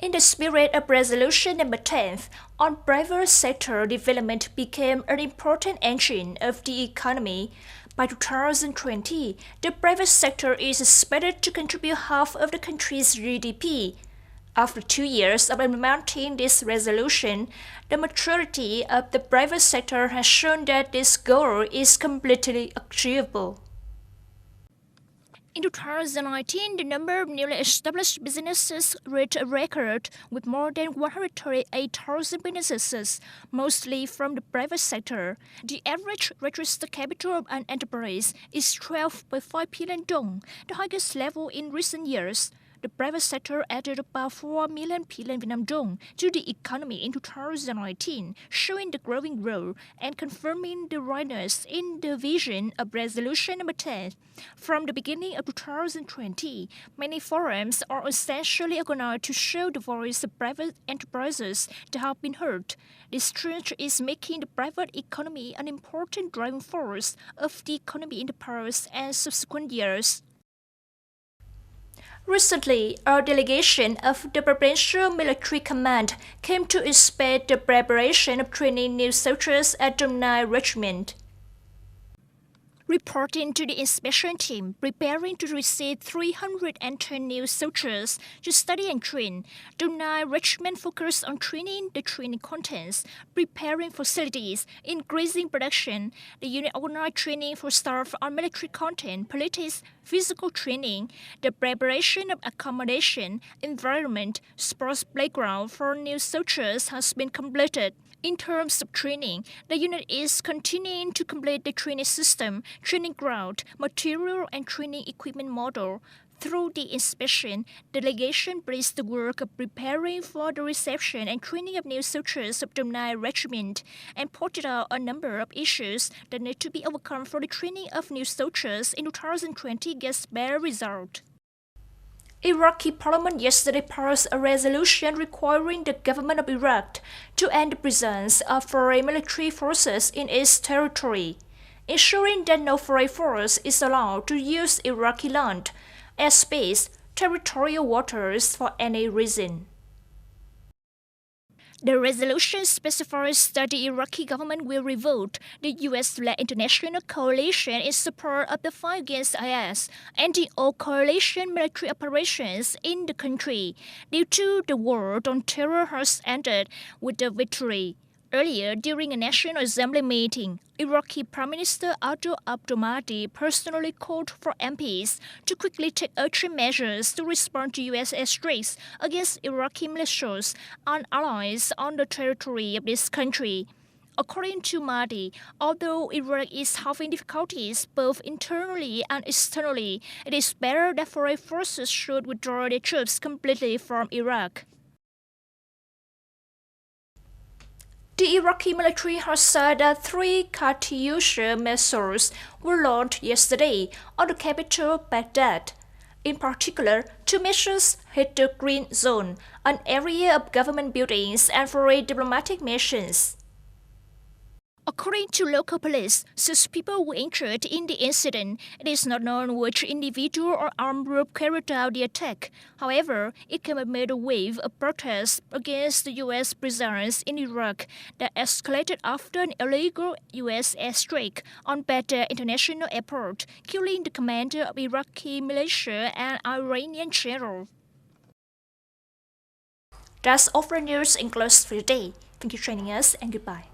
In the spirit of Resolution number 10 on private sector development became an important engine of the economy. By 2020, the private sector is expected to contribute half of the country's GDP. After 2 years of implementing this resolution, the maturity of the private sector has shown that this goal is completely achievable. In 2019, the number of newly established businesses reached a record with more than 138,000 businesses, mostly from the private sector. The average registered capital of an enterprise is 12.5 billion dong, the highest level in recent years. The private sector added about 4 million Vietnam dong to the economy in 2019, showing the growing role and confirming the rightness in the vision of Resolution number 10. From the beginning of 2020, many forums are essentially organized to show the voice of private enterprises that have been heard. This trend is making the private economy an important driving force of the economy in the past and subsequent years. Recently, a delegation of the Provincial Military Command came to inspect the preparation of training new soldiers at Dong Nai Regiment. Reporting to the inspection team, preparing to receive 310 new soldiers to study and train, Dong Nai Regiment focused on training the training contents, preparing facilities, increasing production. The unit organized training for staff on military content, politics, physical training, the preparation of accommodation, environment, sports playground for new soldiers has been completed. In terms of training, the unit is continuing to complete the training system, training ground, material and training equipment model. Through the inspection, the delegation praised the work of preparing for the reception and training of new soldiers of Dong Nai Regiment and pointed out a number of issues that need to be overcome for the training of new soldiers in 2020 gets better result. Iraqi parliament yesterday passed a resolution requiring the government of Iraq to end the presence of foreign military forces in its territory, ensuring that no foreign force is allowed to use Iraqi land, airspace, territorial waters for any reason. The resolution specifies that the Iraqi government will revoke the U.S.-led international coalition in support of the fight against IS, ending all coalition military operations in the country, due to the war on terror has ended with the victory. Earlier, during a National Assembly meeting, Iraqi Prime Minister Abdul Mahdi personally called for MPs to quickly take urgent measures to respond to U.S. airstrikes against Iraqi militias and allies on the territory of this country. According to Mahdi, although Iraq is having difficulties both internally and externally, it is better that foreign forces should withdraw their troops completely from Iraq. The Iraqi military has said that 3 Katyusha missiles were launched yesterday on the capital Baghdad. In particular, 2 missiles hit the Green Zone, an area of government buildings and foreign diplomatic missions. According to local police, 6 people were injured in the incident. It is not known which individual or armed group carried out the attack. However, it came amid a wave of protests against the U.S. presence in Iraq that escalated after an illegal U.S. airstrike on Baghdad International Airport, killing the commander of Iraqi militia and Iranian general. That's all for news and close for today. Thank you for joining us and goodbye.